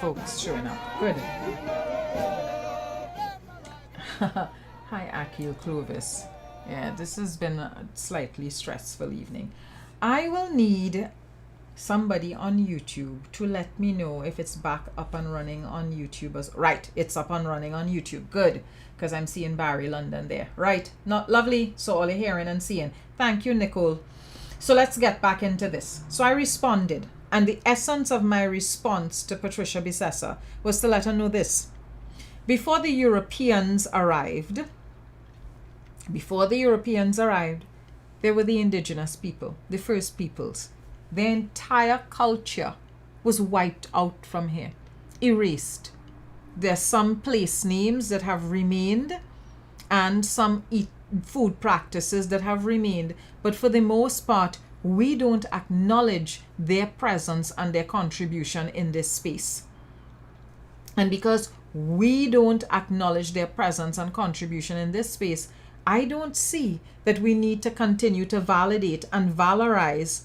folks showing up. Good. Hi, Akil Clovis. Yeah, this has been a slightly stressful evening. I will need somebody on YouTube to let me know if it's back up and running on YouTube. Right, it's up and running on YouTube. Good, because I'm seeing Barry London there. Right, not lovely. So all you're hearing and seeing. Thank you, Nicole. So let's get back into this. So I responded, and the essence of my response to Patricia Bissessa was to let her know this. Before the Europeans arrived, there were the indigenous people, the first peoples. Their entire culture was wiped out from here, erased. There are some place names that have remained and some food practices that have remained, but for the most part, we don't acknowledge their presence and their contribution in this space. And because we don't acknowledge their presence and contribution in this space, I don't see that we need to continue to validate and valorize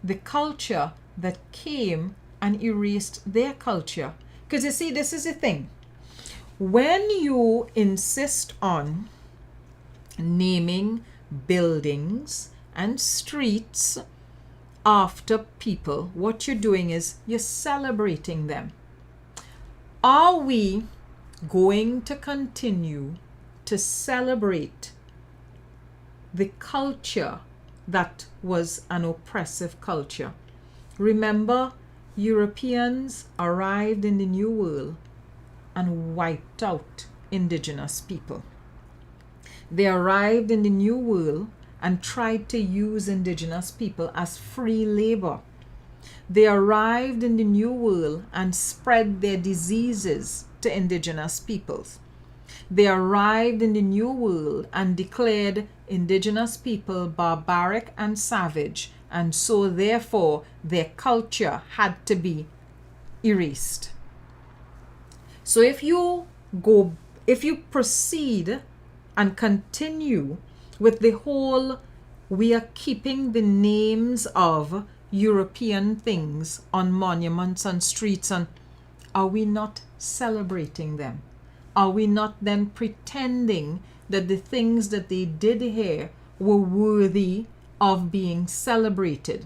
the culture that came and erased their culture. Because you see, this is the thing. When you insist on naming buildings and streets after people, what you're doing is you're celebrating them. Are we going to continue to celebrate the culture that was an oppressive culture? Remember, Europeans arrived in the New World and wiped out indigenous people. They arrived in the New World and tried to use indigenous people as free labor. They arrived in the New World and spread their diseases to indigenous peoples. They arrived in the New World and declared indigenous people barbaric and savage, and so therefore their culture had to be erased. So if you proceed and continue with the whole, we are keeping the names of European things on monuments and streets, and are we not celebrating them? Are we not then pretending that the things that they did here were worthy of being celebrated?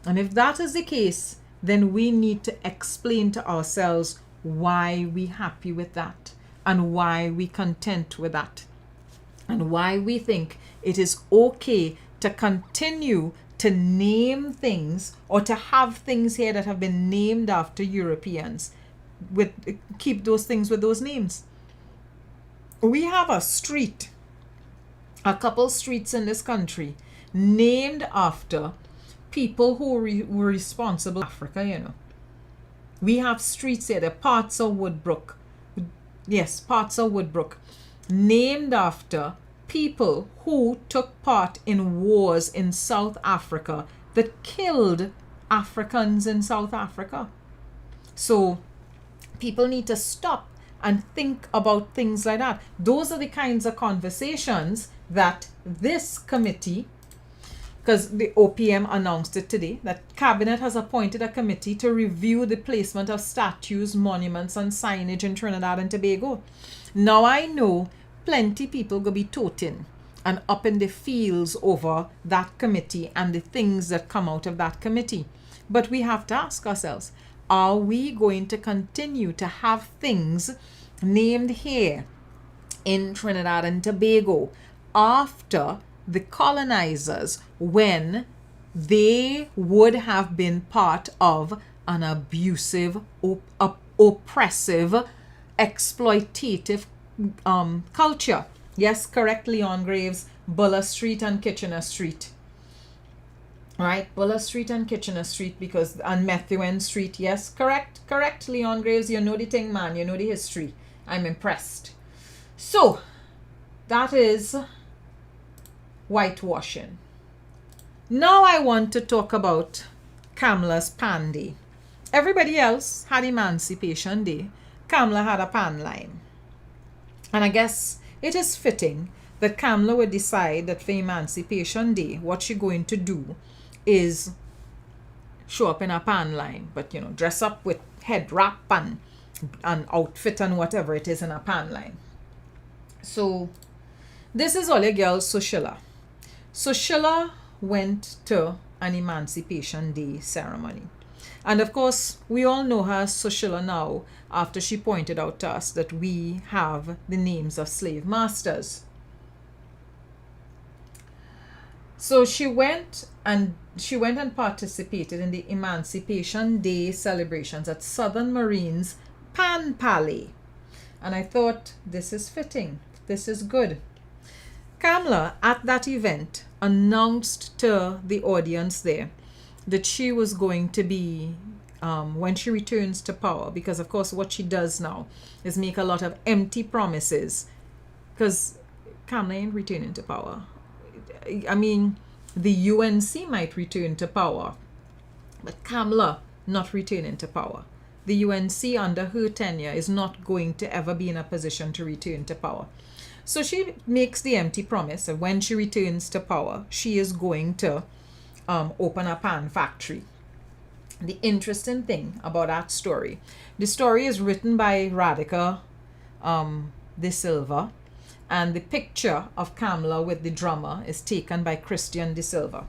And if that is the case, then we need to explain to ourselves why we happy with that, and why we content with that, and why we think it is okay to continue to name things or to have things here that have been named after Europeans, keep those things with those names. We have a couple streets in this country named after people who were responsible for Africa, We have streets here, the parts of Woodbrook, named after people who took part in wars in South Africa that killed Africans in South Africa. So people need to stop and think about things like that. Those are the kinds of conversations that this committee, because the OPM announced it today, that Cabinet has appointed a committee to review the placement of statues, monuments, and signage in Trinidad and Tobago. Now I know plenty people go be toting and up in the fields over that committee and the things that come out of that committee. But we have to ask ourselves, are we going to continue to have things named here in Trinidad and Tobago after the colonizers, when they would have been part of an abusive, oppressive, exploitative culture? Yes, correct, Leon Graves. Buller Street and Kitchener Street. Right, Buller Street and Kitchener Street, and Methuen Street. Yes, correct, Leon Graves. You know the thing, man. You know the history. I'm impressed. So, that is whitewashing. Now I want to talk about Kamla's Pan Day. Everybody else had Emancipation Day. Kamla had a pan line. And I guess it is fitting that Kamla would decide that for Emancipation Day, what she's going to do is show up in a pan line, but dress up with head wrap and an outfit and whatever it is in a pan line. So this is all your girl Sushila. Sushila went to an Emancipation Day ceremony. And of course, we all know her as Sushila now after she pointed out to us that we have the names of slave masters. So she went and participated in the Emancipation Day celebrations at Southern Marine's Pan Palais. And I thought, this is fitting. This is good. Kamala, at that event, announced to the audience there that she was going to be, when she returns to power, because of course what she does now is make a lot of empty promises, because Kamala ain't returning to power. I mean, the UNC might return to power, but Kamala not returning to power. The UNC under her tenure is not going to ever be in a position to return to power. So she makes the empty promise that when she returns to power, she is going to open a pan factory. The interesting thing about that story, the story is written by Radhika De Silva, and the picture of Kamala with the drummer is taken by Christian De Silva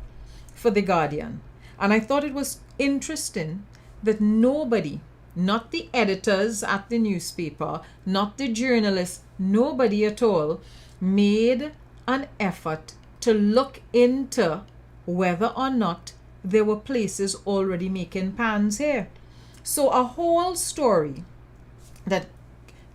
for The Guardian. And I thought it was interesting that nobody, not the editors at the newspaper, not the journalists, nobody at all made an effort to look into whether or not there were places already making pans here. So a whole story that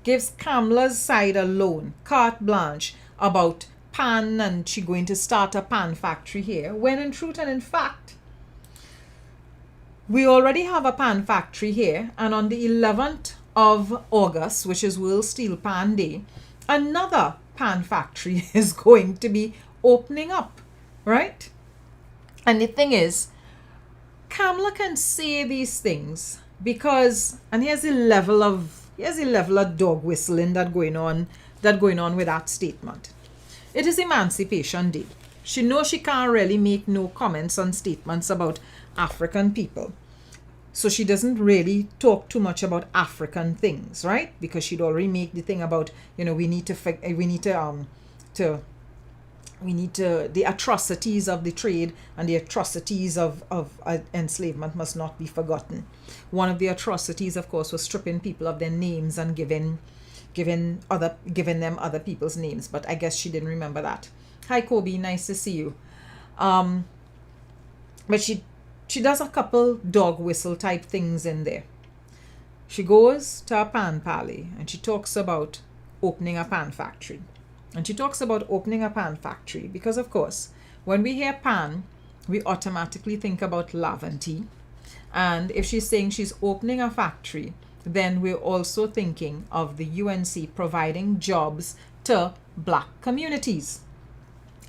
gives Kamala's side alone carte blanche about pan and she going to start a pan factory here, when in truth and in fact, we already have a pan factory here, and on the 11th of August, which is World Steel Pan Day, another pan factory is going to be opening up, right? And the thing is, Kamala can say these things because, and here's the level of dog whistling that going on with that statement. It is Emancipation Day. She knows she can't really make no comments on statements about African people. So she doesn't really talk too much about African things, right? Because she'd already make the thing about, we need the atrocities of the trade and the atrocities of enslavement must not be forgotten. One of the atrocities, of course, was stripping people of their names and giving them other people's names. But I guess she didn't remember that. Hi, Kobe. Nice to see you. But she does a couple dog whistle type things in there. She goes to a pan palais and she talks about opening a pan factory. And she talks about opening a pan factory because, of course, when we hear pan, we automatically think about Lavanti. And if she's saying she's opening a factory, then we're also thinking of the UNC providing jobs to Black communities.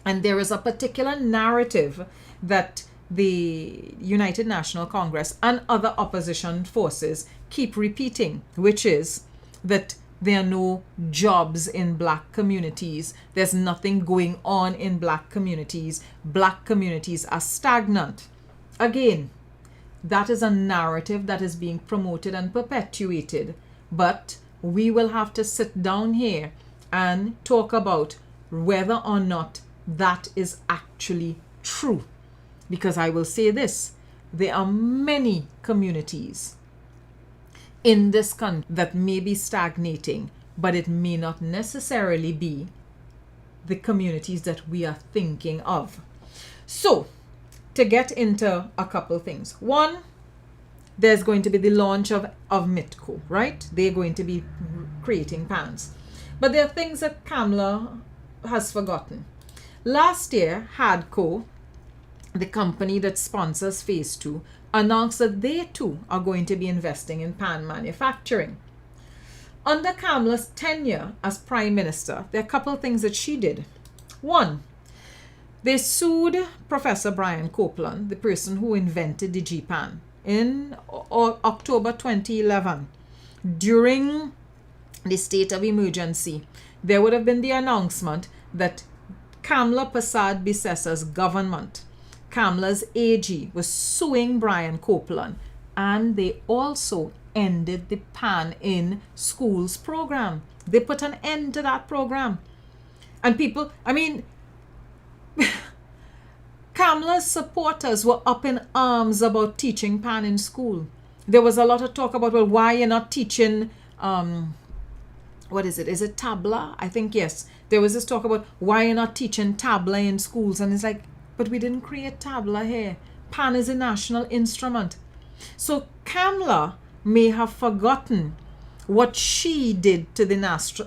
And there is a particular narrative that the United National Congress and other opposition forces keep repeating, which is that there are no jobs in Black communities. There's nothing going on in Black communities. Black communities are stagnant. Again, that is a narrative that is being promoted and perpetuated. But we will have to sit down here and talk about whether or not that is actually true. Because I will say this, there are many communities in this country that may be stagnating, but it may not necessarily be the communities that we are thinking of. So, to get into a couple things. One, there's going to be the launch of Mitco, right? They're going to be creating pans. But there are things that Kamala has forgotten. Last year, Hadco, the company that sponsors Phase 2, announced that they too are going to be investing in pan manufacturing. Under Kamala's tenure as Prime Minister, there are a couple of things that she did. One, they sued Professor Brian Copeland, the person who invented the GPAN, in October 2011. During the state of emergency, there would have been the announcement that Kamala Persad Bisessa's government, Kamala's AG, was suing Brian Copeland, and they also ended the Pan in Schools program. They put an end to that program. And people, I mean, Kamla's supporters were up in arms about teaching Pan in school. There was a lot of talk about, well, why you're not teaching, what is it? Is it tabla? I think, yes. There was this talk about why you're not teaching tabla in schools. And it's like, but we didn't create tabla here. Pan is a national instrument. So Kamla may have forgotten what she did to the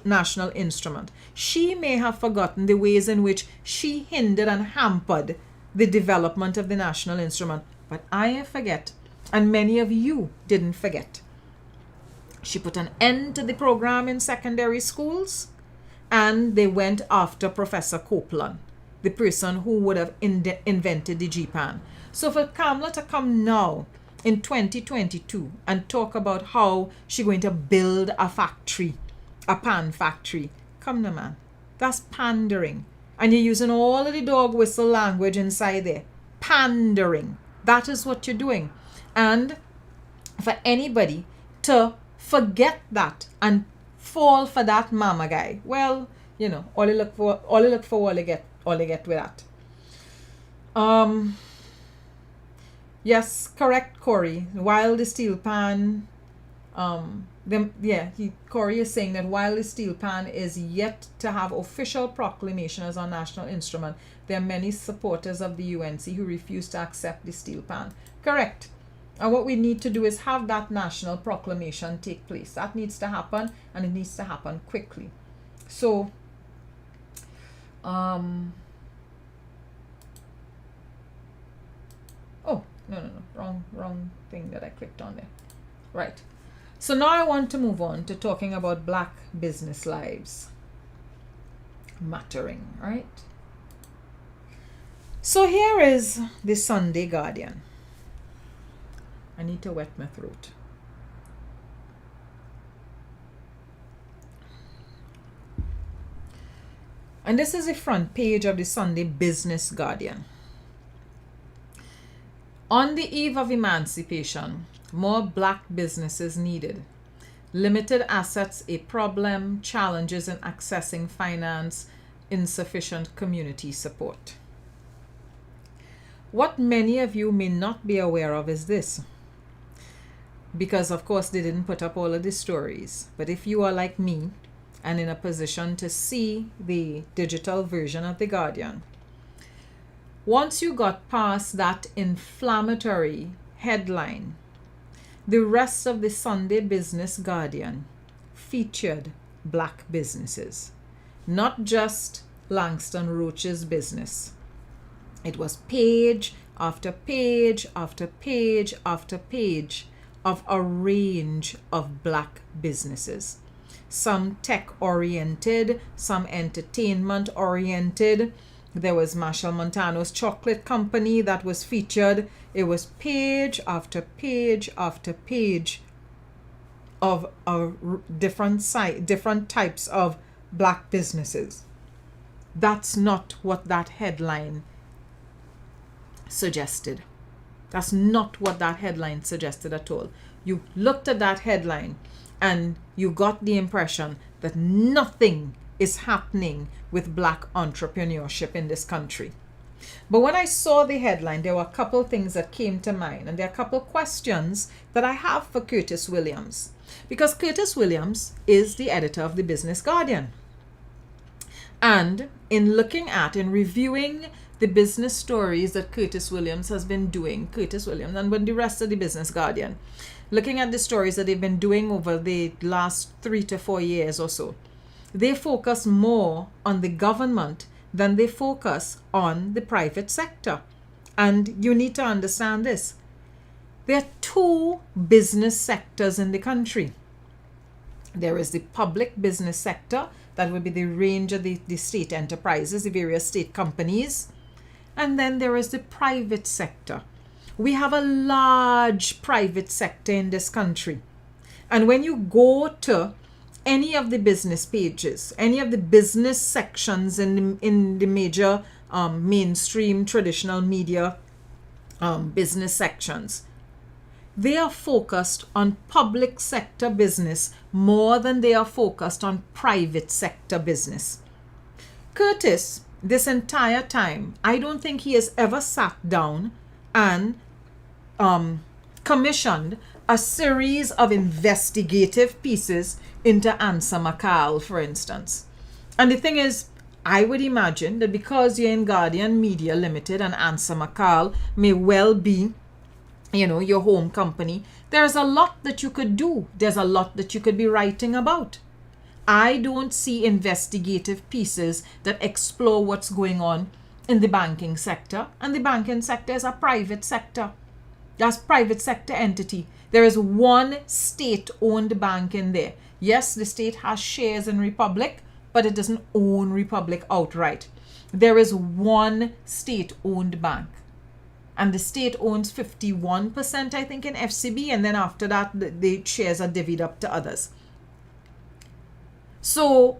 national instrument. She may have forgotten the ways in which she hindered and hampered the development of the national instrument. But I forget, and many of you didn't forget. She put an end to the program in secondary schools, and they went after Professor Copeland, the person who would have invented the GPAN. So for Kamla to come now in 2022 and talk about how she's going to build a factory, a pan factory, come now, man. That's pandering. And you're using all of the dog whistle language inside there. Pandering. That is what you're doing. And for anybody to forget that and fall for that mama guy, well, you know, all you look for, all you get with that. Yes, correct, Corey. While the steel pan, Corey is saying that while the steel pan is yet to have official proclamation as our national instrument, there are many supporters of the UNC who refuse to accept the steel pan. Correct. And what we need to do is have that national proclamation take place. That needs to happen, and it needs to happen quickly. So, oh, no, wrong thing that I clicked on there. Right. So now I want to move on to talking about Black business lives mattering, right? So here is the Sunday Guardian. I need to wet my throat. And this is the front page of the Sunday Business Guardian. On the eve of emancipation, more black businesses needed. Limited assets a problem, challenges in accessing finance, insufficient community support. What many of you may not be aware of is this, because of course they didn't put up all of the stories, but if you are like me and in a position to see the digital version of the Guardian, once you got past that inflammatory headline, the rest of the Sunday Business Guardian featured black businesses, not just Langston Roach's business. It was page after page after page after page of a range of black businesses. Some tech-oriented, some entertainment-oriented. There was Marshall Montano's chocolate company that was featured. It was page after page after page of different types of black businesses. That's not what that headline suggested. That's not what that headline suggested at all. You looked at that headline and you got the impression that nothing is happening with black entrepreneurship in this country. But when I saw the headline, there were a couple things that came to mind, and there are a couple questions that I have for Curtis Williams, because Curtis Williams is the editor of the Business Guardian. And in looking at and reviewing the business stories that Curtis Williams has been doing, and when the rest of the Business Guardian, looking at the stories that they've been doing over the last 3 to 4 years or so, they focus more on the government than they focus on the private sector. And you need to understand this. There are two business sectors in the country. There is the public business sector, that would be the range of the state enterprises, the various state companies. And then there is the private sector. We have a large private sector in this country. And when you go to any of the business pages, any of the business sections in the major mainstream traditional media business sections, they are focused on public sector business more than they are focused on private sector business. Curtis, this entire time, I don't think he has ever sat down and commissioned a series of investigative pieces into Ansa McCall, for instance. And the thing is, I would imagine that because you're in Guardian Media Limited and Ansa McCall may well be, your home company, there's a lot that you could do. There's a lot that you could be writing about. I don't see investigative pieces that explore what's going on in the banking sector. And the banking sector is a private sector. That's private sector entity. There is one state-owned bank in there. Yes, the state has shares in Republic, but it doesn't own Republic outright. There is one state-owned bank. And the state owns 51%, I think, in FCB. And then after that, the shares are divvied up to others. So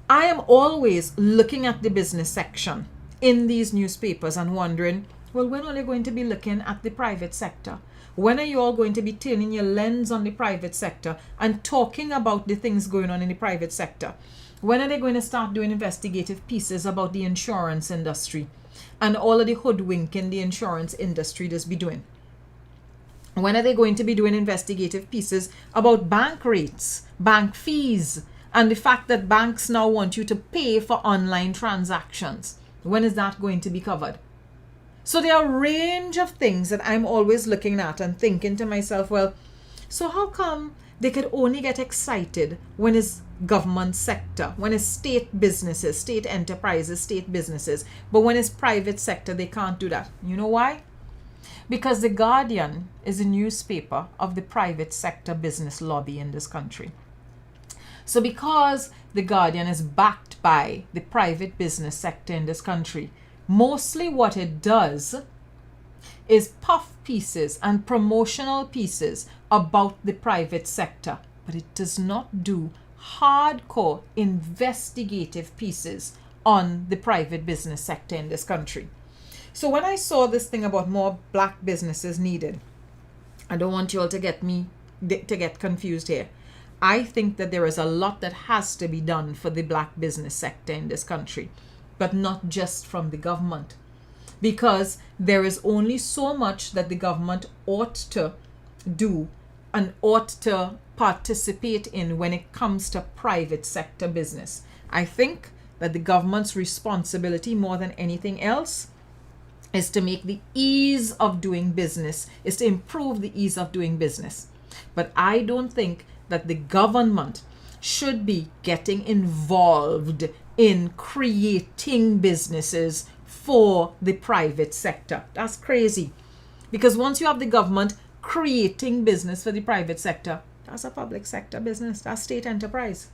I am always looking at the business section in these newspapers and wondering, well, when are they going to be looking at the private sector? When are you all going to be turning your lens on the private sector and talking about the things going on in the private sector? When are they going to start doing investigative pieces about the insurance industry and all of the hoodwinking the insurance industry does be doing? When are they going to be doing investigative pieces about bank rates, bank fees, and the fact that banks now want you to pay for online transactions? When is that going to be covered? So there are a range of things that I'm always looking at and thinking to myself, well, so how come they could only get excited when it's government sector, when it's state businesses, state enterprises, state businesses, but when it's private sector, they can't do that? You know why? Because The Guardian is a newspaper of the private sector business lobby in this country. So because The Guardian is backed by the private business sector in this country, mostly what it does is puff pieces and promotional pieces about the private sector, but it does not do hardcore investigative pieces on the private business sector in this country. So when I saw this thing about more black businesses needed, I don't want you all to get confused here. I think that there is a lot that has to be done for the black business sector in this country, but not just from the government, because there is only so much that the government ought to do and ought to participate in when it comes to private sector business. I think that the government's responsibility more than anything else is to make the ease of doing business, is to improve the ease of doing business. But I don't think that the government should be getting involved in creating businesses for the private sector. That's crazy. Because once you have the government creating business for the private sector, that's a public sector business. That's state enterprise.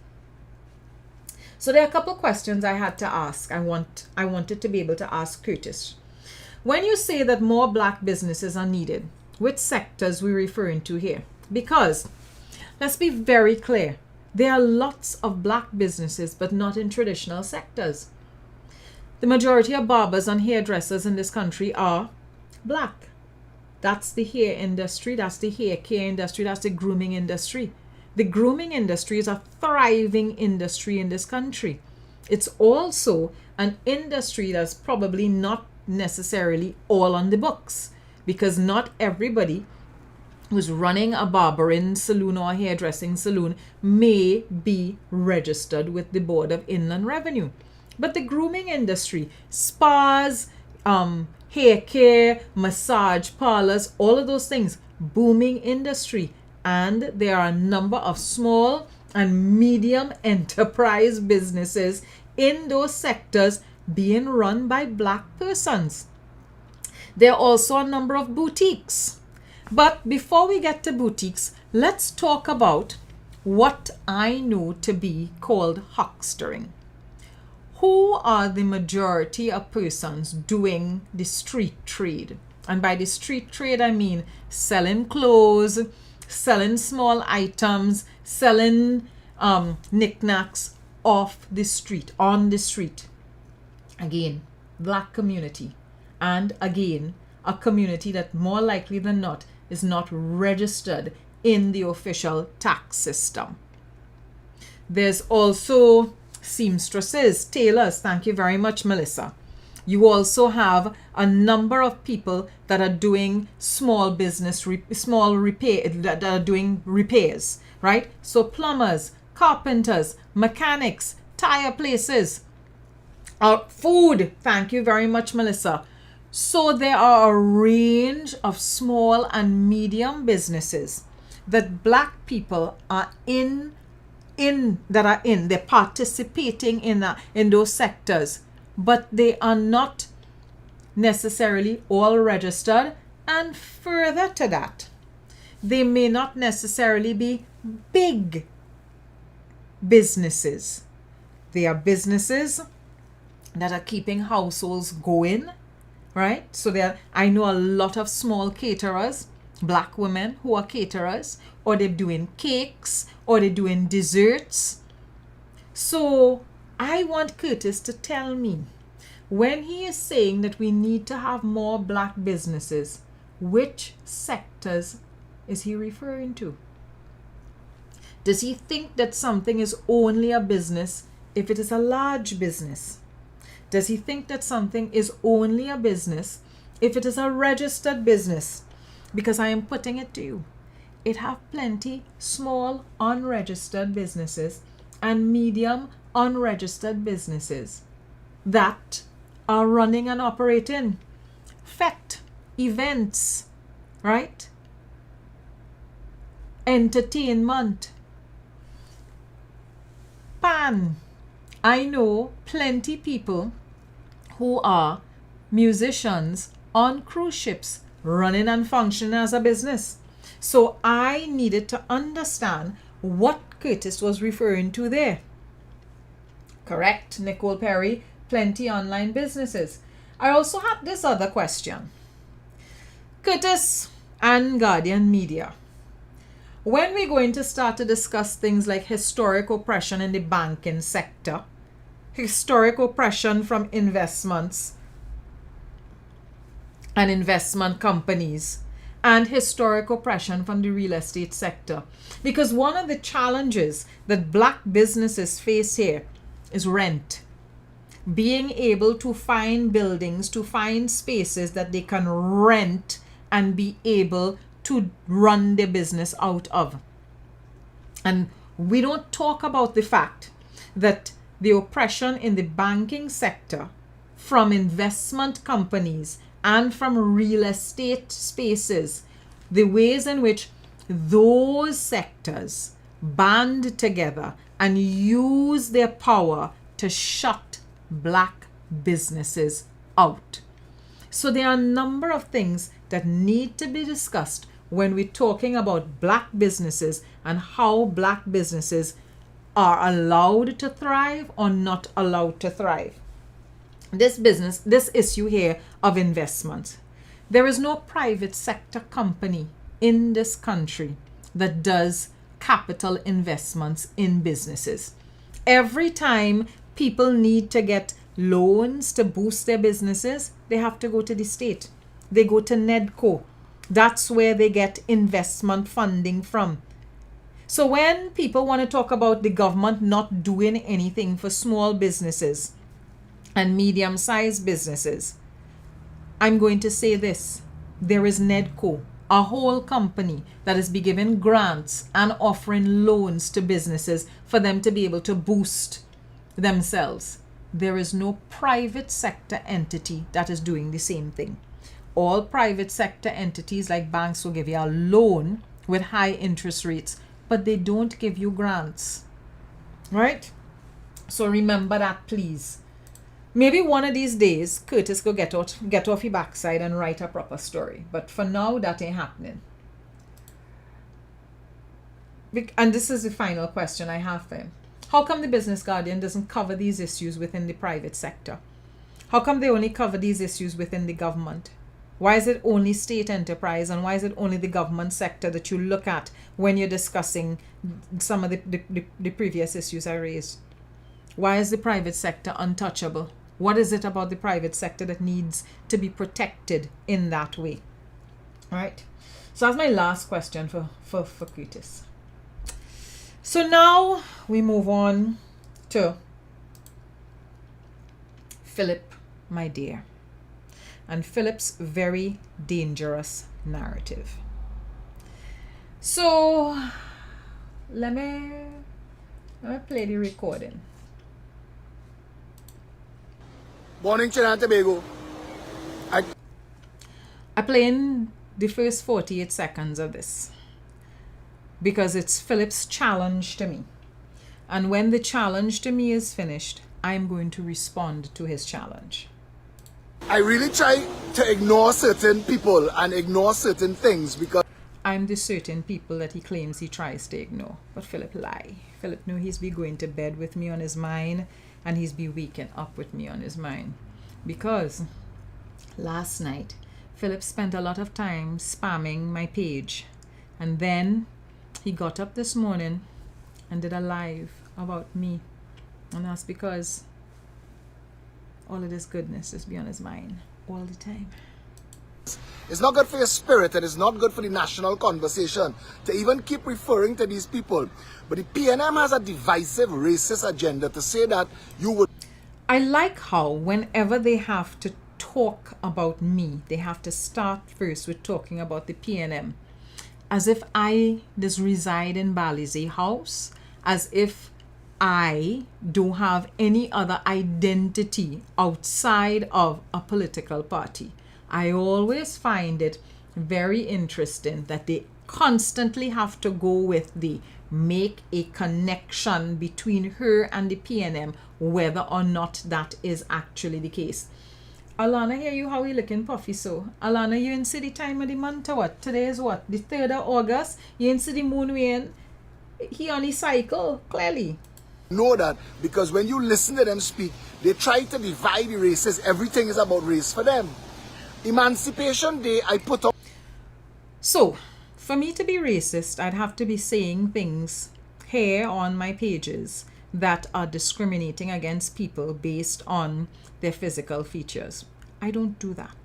So there are a couple of questions I had to ask. I wanted to be able to ask Curtis. When you say that more black businesses are needed, which sectors we're referring to here? Because let's be very clear. There are lots of black businesses, but not in traditional sectors. The majority of barbers and hairdressers in this country are black. That's the hair industry, that's the hair care industry, that's the grooming industry. The grooming industry is a thriving industry in this country. It's also an industry that's probably not necessarily all on the books, because not everybody who's running a barbering salon or a hairdressing salon may be registered with the Board of Inland Revenue. But the grooming industry, spas, hair care, massage parlors, all of those things, booming industry. And there are a number of small and medium enterprise businesses in those sectors being run by black persons. There are also a number of boutiques. But before we get to boutiques, let's talk about what I know to be called huckstering. Who are the majority of persons doing the street trade? And by the street trade, I mean selling clothes, selling small items, selling knickknacks off the street, on the street. Again, black community. And again, a community that more likely than not is not registered in the official tax system. There's also seamstresses, tailors. Thank you very much, Melissa. You also have a number of people that are doing small business, that are doing repairs, right? So plumbers, carpenters, mechanics, tire places, food. Thank you very much, Melissa. So there are a range of small and medium businesses that Black people are they're participating in those sectors, but they are not necessarily all registered, and further to that, they may not necessarily be big businesses. They are businesses that are keeping households going, right? So I know a lot of small caterers, Black women who are caterers, or they're doing cakes, or they're doing desserts. So I want Curtis to tell me, when he is saying that we need to have more Black businesses, which sectors is he referring to? Does he think that something is only a business if it is a large business? Does he think that something is only a business if it is a registered business? Because I am putting it to you, it have plenty small unregistered businesses and medium unregistered businesses that are running and operating fete events, right? Entertainment. Pan. I know plenty people who are musicians on cruise ships running and functioning as a business. So I needed to understand what Curtis was referring to there. Correct, Nicole Perry, plenty online businesses. I also had this other question. Curtis and Guardian Media, when we're going to start to discuss things like historic oppression in the banking sector, historic oppression from investments and investment companies, and historic oppression from the real estate sector. Because one of the challenges that Black businesses face here is rent. Being able to find buildings, to find spaces that they can rent and be able to run their business out of. And we don't talk about the fact that the oppression in the banking sector from investment companies and from real estate spaces, the ways in which those sectors band together and use their power to shut Black businesses out. So there are a number of things that need to be discussed when we're talking about Black businesses and how Black businesses are allowed to thrive or not allowed to thrive. This issue here of investment. There is no private sector company in this country that does capital investments in businesses. Every time people need to get loans to boost their businesses, they have to go to the state. They go to NEDCO. That's where they get investment funding from. So when people want to talk about the government not doing anything for small businesses and medium-sized businesses, I'm going to say this. There is NEDCO, a whole company that is be giving grants and offering loans to businesses for them to be able to boost themselves. There is no private sector entity that is doing the same thing. All private sector entities like banks will give you a loan with high interest rates, but they don't give you grants, right? So remember that, please. Maybe one of these days, Curtis could get off your backside and write a proper story. But for now, that ain't happening. And this is the final question I have for him. How come the Business Guardian doesn't cover these issues within the private sector? How come they only cover these issues within the government? Why is it only state enterprise, and why is it only the government sector that you look at when you're discussing some of the previous issues I raised? Why is the private sector untouchable? What is it about the private sector that needs to be protected in that way? Right? So that's my last question for Curtis. So now we move on to Philip, my dear, and Philip's very dangerous narrative. So let me play the recording. Morning, Trinidad and Tobago. I play in the first 48 seconds of this because it's Philip's challenge to me. And when the challenge to me is finished, I'm going to respond to his challenge. I really try to ignore certain people and ignore certain things because I'm the certain people that he claims he tries to ignore. But Philip lie. Philip knew he's be going to bed with me on his mind, and he's be waking up with me on his mind. Because last night, Philip spent a lot of time spamming my page. And then he got up this morning and did a live about me. And that's because all of this goodness is be on his mind all the time. it's not good for your spirit and it's not good for the national conversation to even keep referring to these people. But the PNM has a divisive racist agenda to say that you would... I like how whenever they have to talk about me, they have to start first with talking about the PNM. As if I just reside in Balize House, as if I don't have any other identity outside of a political party. I always find it very interesting that they constantly have to go with the make a connection between her and the PNM, whether or not that is actually the case. Alana, hear you how you looking puffy so. Alana, you in city time of the month or what? Today is what? The 3rd of August? You in city moon when he on his cycle, clearly. know that because when you listen to them speak, they try to divide the races. Everything is about race for them. Emancipation Day, I put up. So, for me to be racist, I'd have to be saying things here on my pages that are discriminating against people based on their physical features. I don't do that.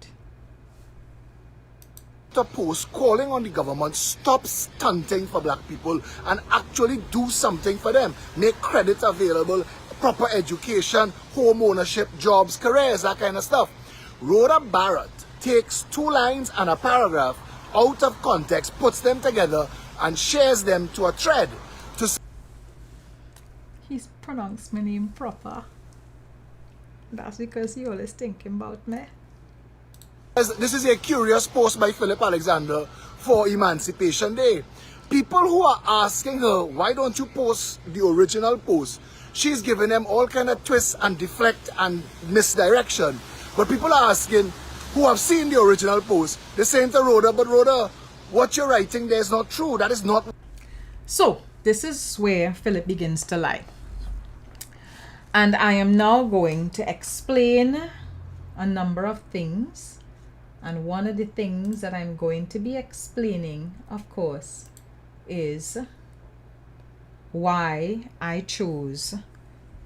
A post calling on the government, stop stunting for black people and actually do something for them. Make credit available, proper education, home ownership, jobs, careers, that kind of stuff. Rhoda Barrett takes 2 lines and a paragraph out of context, puts them together and shares them to a thread. He's pronounced my name proper. That's because he always thinking about me. This is a curious post by Philip Alexander for Emancipation Day. People who are asking her, why don't you post the original post? She's giving them all kind of twists and deflect and misdirection. But people are asking, who have seen the original post, they're saying to Rhoda, but Rhoda, what you're writing there is not true. That is not... So, this is where Philip begins to lie. And I am now going to explain a number of things. And one of the things that I'm going to be explaining, of course, is why I chose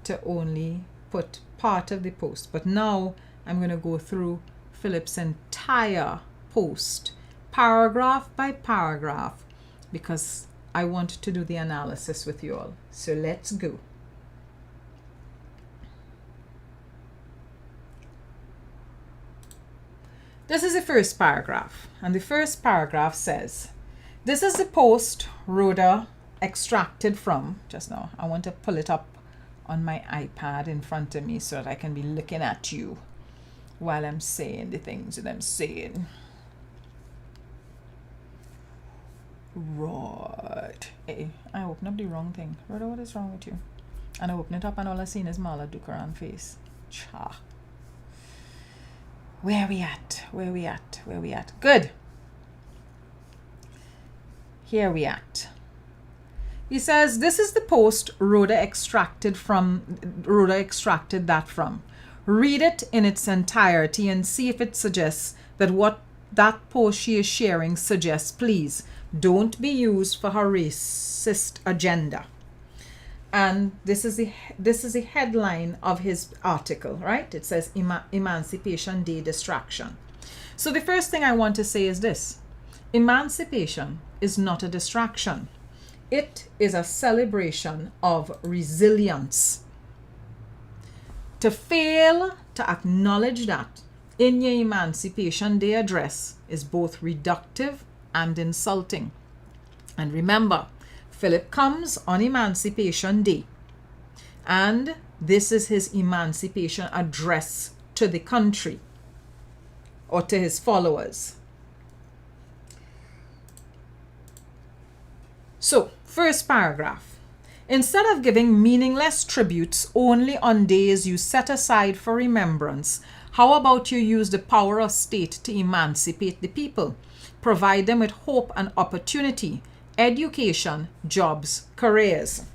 to only put part of the post. But now I'm going to go through Philip's entire post, paragraph by paragraph, because I want to do the analysis with you all. So let's go. This is the first paragraph, and the first paragraph says, this is the post Rhoda extracted from, just now, I want to pull it up on my iPad in front of me so that I can be looking at you while I'm saying the things that I'm saying. Right. Hey, I opened up the wrong thing. Rhoda, what is wrong with you? And I open it up and all I seen is Mala Dukaran face. Cha. Where we at? Where we at? Where we at? Good. Here we at. He says, this is the post Rhoda extracted that from. Read it in its entirety and see if it suggests that what that post she is sharing suggests. Please don't be used for her racist agenda. And this is the headline of his article, right? It says Emancipation Day Distraction. So the first thing I want to say is this. Emancipation is not a distraction. It is a celebration of resilience. To fail to acknowledge that in your Emancipation Day address is both reductive and insulting. And remember, Philip comes on Emancipation Day, and this is his Emancipation address to the country or to his followers. So, first paragraph. Instead of giving meaningless tributes only on days you set aside for remembrance, how about you use the power of state to emancipate the people? Provide them with hope and opportunity, education, jobs, careers.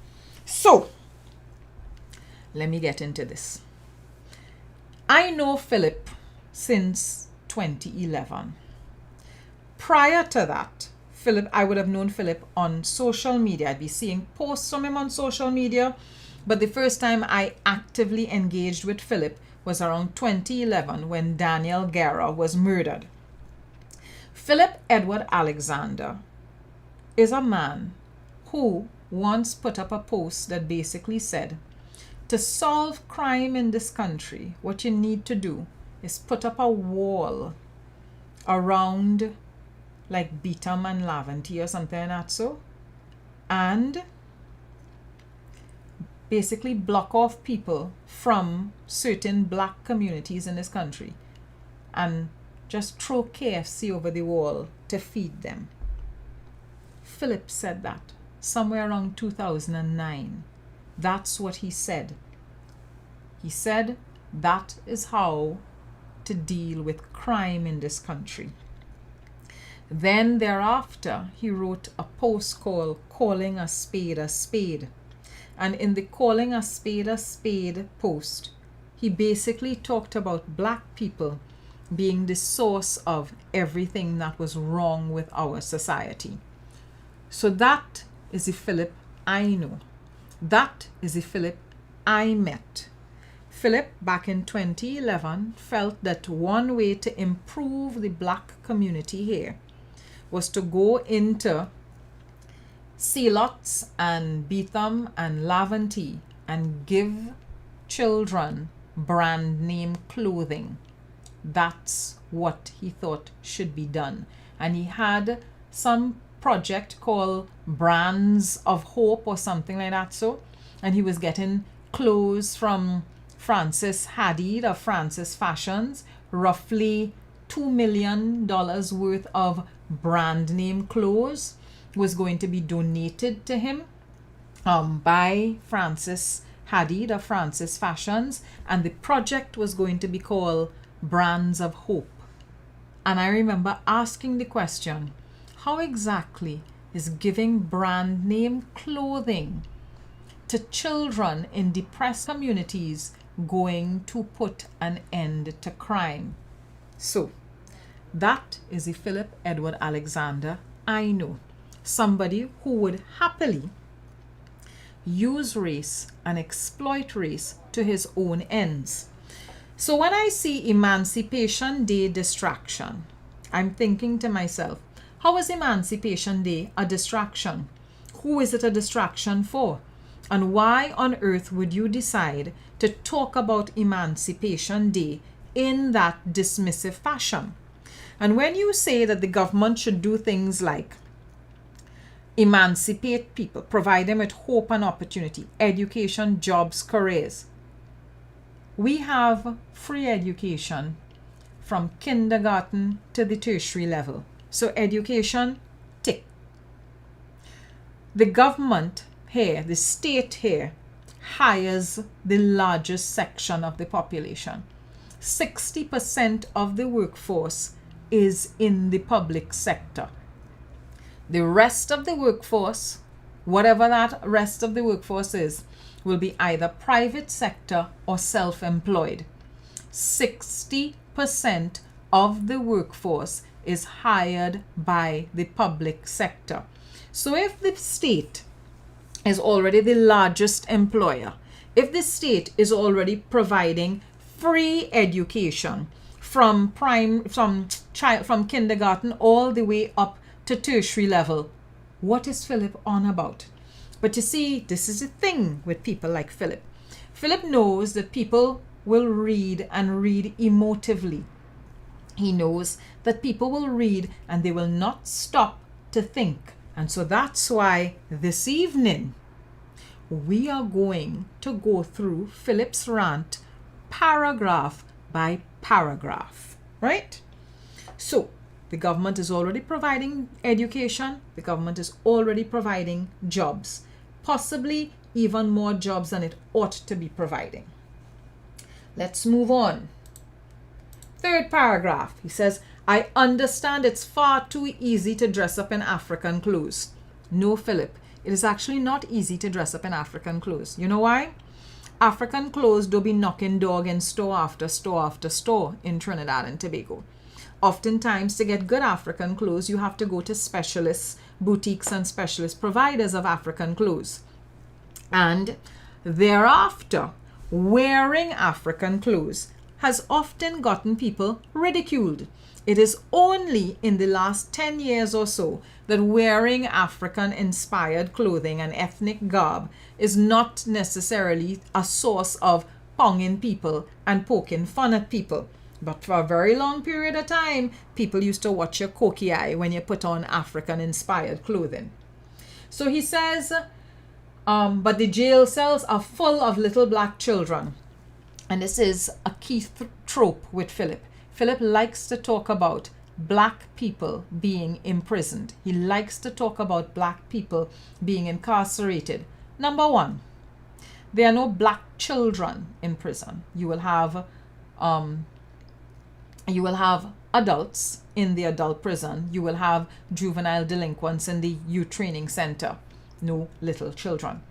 So, let me get into this. I know Philip since 2011. Prior to that, I would have known Philip on social media. I'd be seeing posts from him on social media, but the first time I actively engaged with Philip was around 2011 when Daniel Guerra was murdered. Philip Edward Alexander is a man who once put up a post that basically said, to solve crime in this country, what you need to do is put up a wall around like Beetham and Laventille or something like that, so, and basically block off people from certain black communities in this country and just throw KFC over the wall to feed them. Philip said that somewhere around 2009. That's what he said. He said that is how to deal with crime in this country. Then thereafter, he wrote a post called Calling a Spade a Spade. And in the Calling a Spade post, he basically talked about black people being the source of everything that was wrong with our society. So that is the Philip I know. That is the Philip I met. Philip, back in 2011, felt that one way to improve the black community here was to go into Celots and Beetham and Laventille and give children brand name clothing. That's what he thought should be done. And he had some project called Brands of Hope or something like that, so, and he was getting clothes from Francis Hadid of Francis Fashions, roughly $2 million worth of brand name clothes was going to be donated to him by Francis Hadid of Francis Fashions, and the project was going to be called Brands of Hope. And I remember asking the question, how exactly is giving brand name clothing to children in depressed communities going to put an end to crime? So, that is the Philip Edward Alexander I know. Somebody who would happily use race and exploit race to his own ends. So when I see Emancipation Day distraction, I'm thinking to myself, how is Emancipation Day a distraction? Who is it a distraction for? And why on earth would you decide to talk about Emancipation Day in that dismissive fashion? And when you say that the government should do things like emancipate people, provide them with hope and opportunity, education, jobs, careers, we have free education from kindergarten to the tertiary level. So education, tick. The government here, the state here, hires the largest section of the population. 60% of the workforce is in the public sector. The rest of the workforce, whatever that rest of the workforce is, will be either private sector or self-employed. 60% of the workforce is hired by the public sector. So if the state is already the largest employer, if the state is already providing free education from kindergarten all the way up to tertiary level. What is Philip on about? But you see, this is the thing with people like Philip. Philip knows that people will read and read emotively. He knows that people will read and they will not stop to think. And so that's why this evening we are going to go through Philip's rant paragraph by paragraph, right? So the government is already providing education. The government is already providing jobs, possibly even more jobs than it ought to be providing. Let's move on. Third paragraph, he says, I understand it's far too easy to dress up in African clothes. No, Philip, it is actually not easy to dress up in African clothes. You know why? African clothes don't be knocking dog in store after store after store in Trinidad and Tobago. Oftentimes, to get good African clothes, you have to go to specialist boutiques and specialist providers of African clothes. And thereafter, wearing African clothes has often gotten people ridiculed. It is only in the last 10 years or so that wearing African-inspired clothing and ethnic garb is not necessarily a source of ponging people and poking fun at people. But for a very long period of time, people used to watch your cocky eye when you put on African-inspired clothing. So he says, but the jail cells are full of little black children. And this is a key trope with Philip. Philip likes to talk about black people being imprisoned. He likes to talk about black people being incarcerated. Number one, there are no black children in prison. You will have adults in the adult prison. You will have juvenile delinquents in the youth training center. No little children.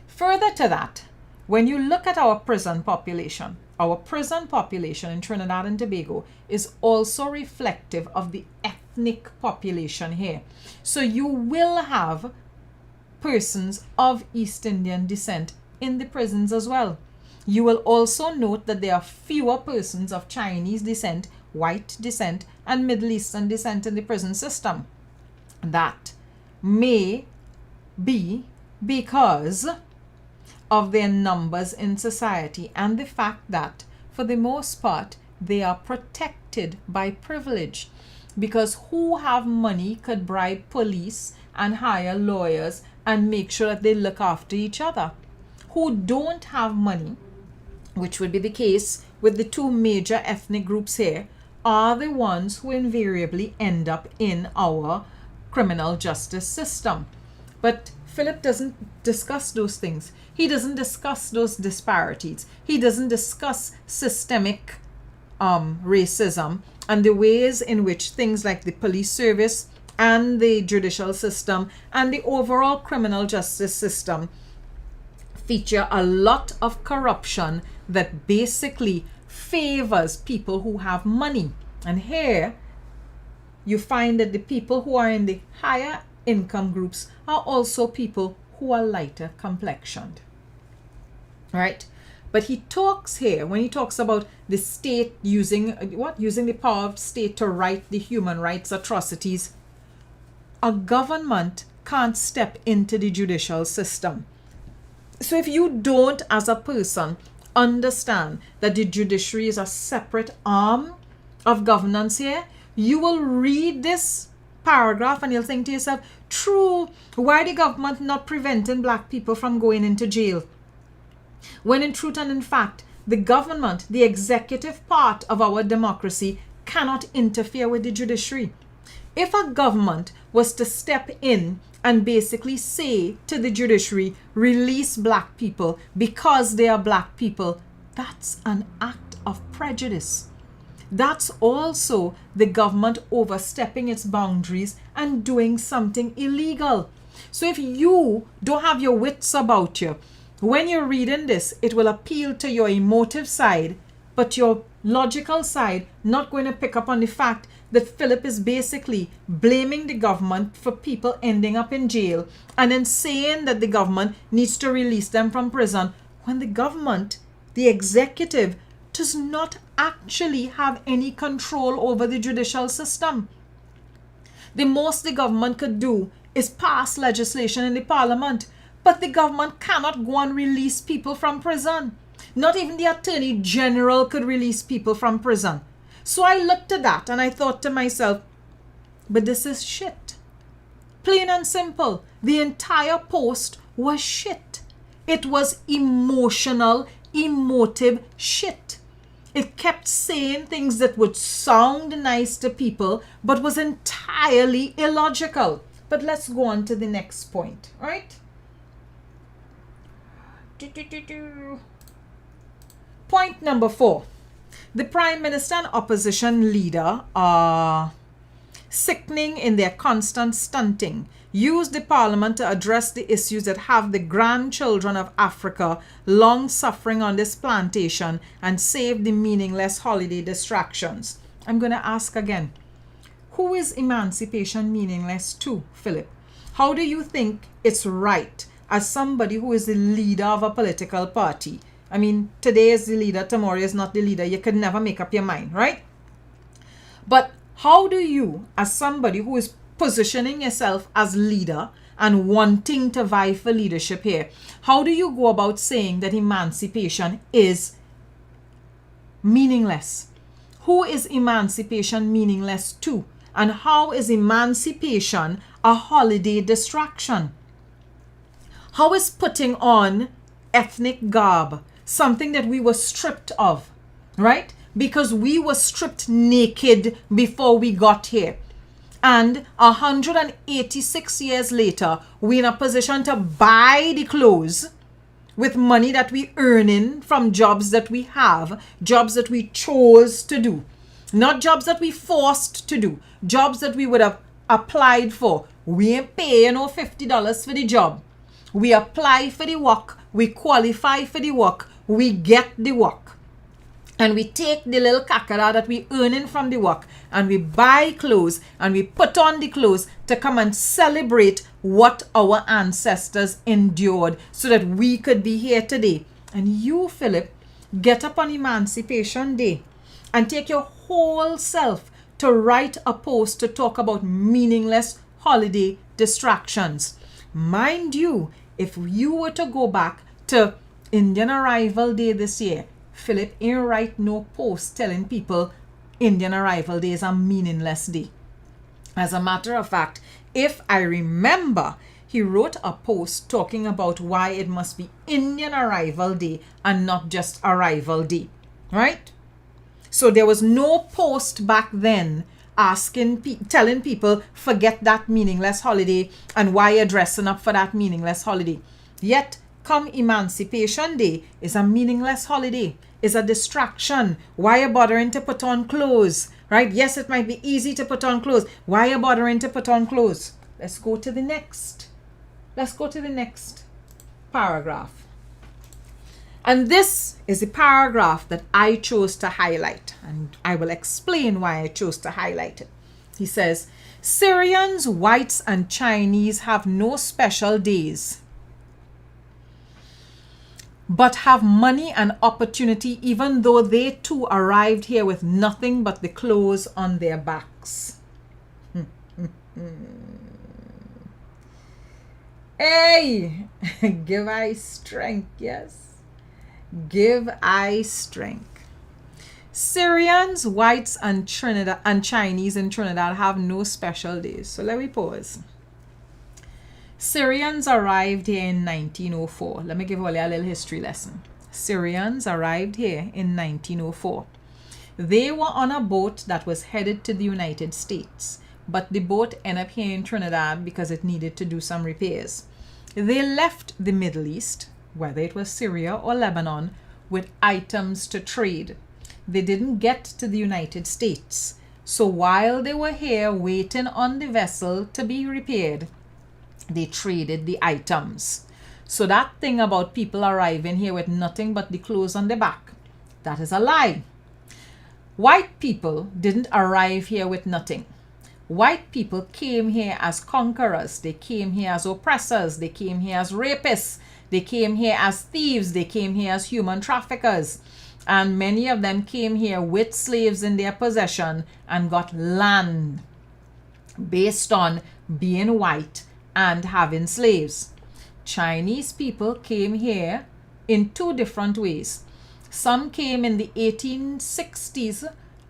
Further to that, when you look at our prison population in Trinidad and Tobago is also reflective of the ethnic population here. So you will have persons of East Indian descent in the prisons as well. You will also note that there are fewer persons of Chinese descent, white descent, and Middle Eastern descent in the prison system. That may be because of their numbers in society and the fact that, for the most part, they are protected by privilege. Because who have money could bribe police and hire lawyers and make sure that they look after each other. Who don't have money, which would be the case with the two major ethnic groups here, are the ones who invariably end up in our criminal justice system. But Philip doesn't discuss those things. He doesn't discuss those disparities. He doesn't discuss systemic racism and the ways in which things like the police service and the judicial system and the overall criminal justice system feature a lot of corruption that basically favors people who have money. And here you find that the people who are in the higher income groups are also people who are lighter complexioned. Right? But he talks here, when he talks about the state using the power of state to right the human rights atrocities, a government can't step into the judicial system. So if you don't, as a person, understand that the judiciary is a separate arm of governance here, you will read this paragraph and you'll think to yourself, true, why the government not preventing black people from going into jail? When in truth and in fact, the government, the executive part of our democracy, cannot interfere with the judiciary. If a government was to step in and basically say to the judiciary, release black people because they are black people, that's an act of prejudice. That's also the government overstepping its boundaries and doing something illegal. So if you don't have your wits about you, when you're reading this, it will appeal to your emotive side, but your logical side not going to pick up on the fact that Philip is basically blaming the government for people ending up in jail and then saying that the government needs to release them from prison when the government, the executive, does not actually have any control over the judicial system. The most the government could do is pass legislation in the parliament. But the government cannot go and release people from prison. Not even the Attorney General could release people from prison. So I looked at that and I thought to myself, but this is shit. Plain and simple. The entire post was shit. It was emotional, emotive shit. It kept saying things that would sound nice to people, but was entirely illogical. But let's go on to the next point, right? Point number 4. The Prime Minister and opposition leader are sickening in their constant stunting. Use the parliament to address the issues that have the grandchildren of Africa long suffering on this plantation and save the meaningless holiday distractions. I'm going to ask again. Who is emancipation meaningless to, Philip? How do you think it's right as somebody who is the leader of a political party? I mean, today is the leader, tomorrow is not the leader. You could never make up your mind, right? But how do you, as somebody who is positioning yourself as leader and wanting to vie for leadership here, how do you go about saying that emancipation is meaningless? Who is emancipation meaningless to? And how is emancipation a holiday distraction? How is putting on ethnic garb something that we were stripped of, right? Because we were stripped naked before we got here. And 186 years later, we're in a position to buy the clothes with money that we earning from jobs that we have, jobs that we chose to do. Not jobs that we forced to do, jobs that we would have applied for. We ain't paying no $50 for the job. We apply for the work, we qualify for the work, we get the work. And we take the little kakara that we earning from the work and we buy clothes and we put on the clothes to come and celebrate what our ancestors endured so that we could be here today. And you, Philip, get up on Emancipation Day and take your whole self to write a post to talk about meaningless holiday distractions. Mind you, if you were to go back to Indian Arrival Day this year, Philip ain't write no post telling people Indian Arrival Day is a meaningless day. As a matter of fact, if I remember, he wrote a post talking about why it must be Indian Arrival Day and not just Arrival Day, right? So there was no post back then telling people forget that meaningless holiday and why you're dressing up for that meaningless holiday. Yet, come Emancipation Day is a meaningless holiday. It's a distraction. Why are you bothering to put on clothes, right? Yes, it might be easy to put on clothes. Why are you bothering to put on clothes? Let's go to the next. Let's go to the next paragraph. And this is the paragraph that I chose to highlight, and I will explain why I chose to highlight it. He says, Syrians, whites, and Chinese have no special days, but have money and opportunity even though they too arrived here with nothing but the clothes on their backs. Hey, give I strength, yes. Give I strength. Syrians, whites, and Trinidad and Chinese in Trinidad have no special days. So let me pause. Syrians arrived here in 1904. Let me give you a little history lesson. Syrians arrived here in 1904. They were on a boat that was headed to the United States, but the boat ended up here in Trinidad because it needed to do some repairs. They left the Middle East, whether it was Syria or Lebanon, with items to trade. They didn't get to the United States. So while they were here waiting on the vessel to be repaired, they traded the items. So that thing about people arriving here with nothing but the clothes on their back, that is a lie. White people didn't arrive here with nothing. White people came here as conquerors. They came here as oppressors. They came here as rapists. They came here as thieves. They came here as human traffickers. And many of them came here with slaves in their possession and got land. based on being white and having slaves. Chinese people came here in two different ways. Some came in the 1860s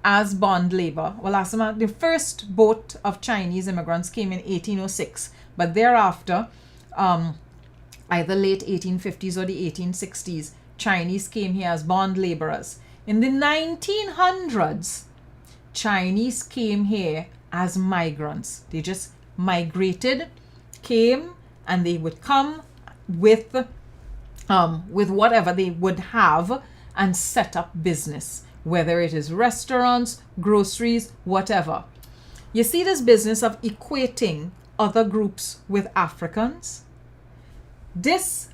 as bond labor. Well, the first boat of Chinese immigrants came in 1806, but thereafter, either late 1850s or the 1860s, Chinese came here as bond laborers. In the 1900s, Chinese came here as migrants. They just migrated, came, and they would come with whatever they would have and set up business, whether it is restaurants, groceries, whatever. You see this business of equating other groups with Africans? This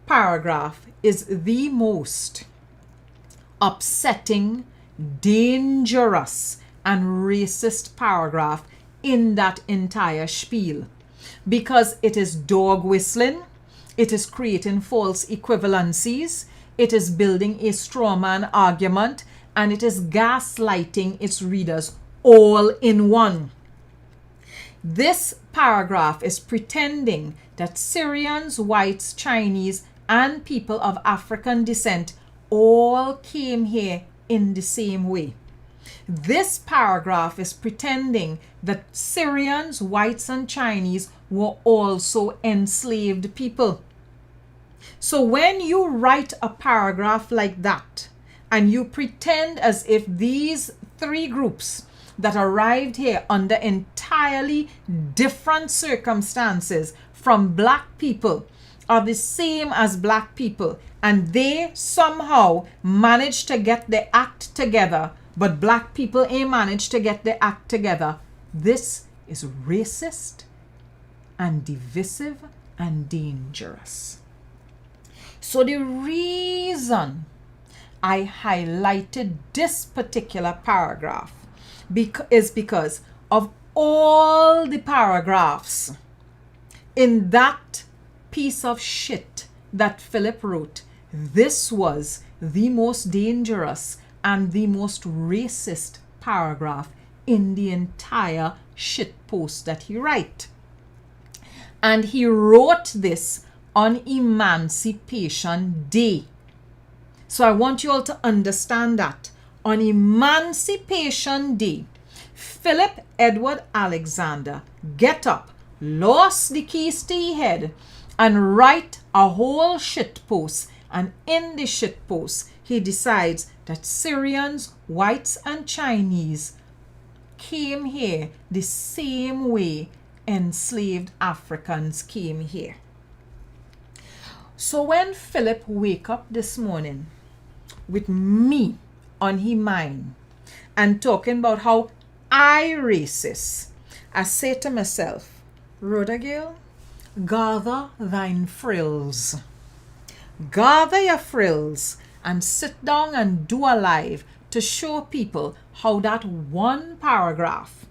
paragraph is the most upsetting, dangerous, and racist paragraph in that entire spiel, because it is dog whistling, it is creating false equivalencies, it is building a straw man argument, and it is gaslighting its readers all in one. This paragraph is pretending that Syrians, whites, Chinese, and people of African descent all came here in the same way. This paragraph is pretending that Syrians, whites, and Chinese were also enslaved people. So when you write a paragraph like that, and you pretend as if these three groups that arrived here under entirely different circumstances from black people are the same as black people, and they somehow managed to get their act together, but black people ain't managed to get their act together, this is racist and divisive and dangerous. So the reason I highlighted this particular paragraph is because of all the paragraphs in that piece of shit that Philip wrote. This was the most dangerous and the most racist paragraph in the entire shit post that he wrote. And he wrote this on Emancipation Day. So I want you all to understand that. On Emancipation Day, Philip Edward Alexander get up, lost the keys to his head, and write a whole shit post. And in the shit post, he decides that Syrians, whites, and Chinese came here the same way enslaved Africans came here. So when Philip wake up this morning with me on his mind and talking about how I racist, I say to myself, Rhoda Gale, gather thine frills. Gather your frills and sit down and do a live to show people how that one paragraph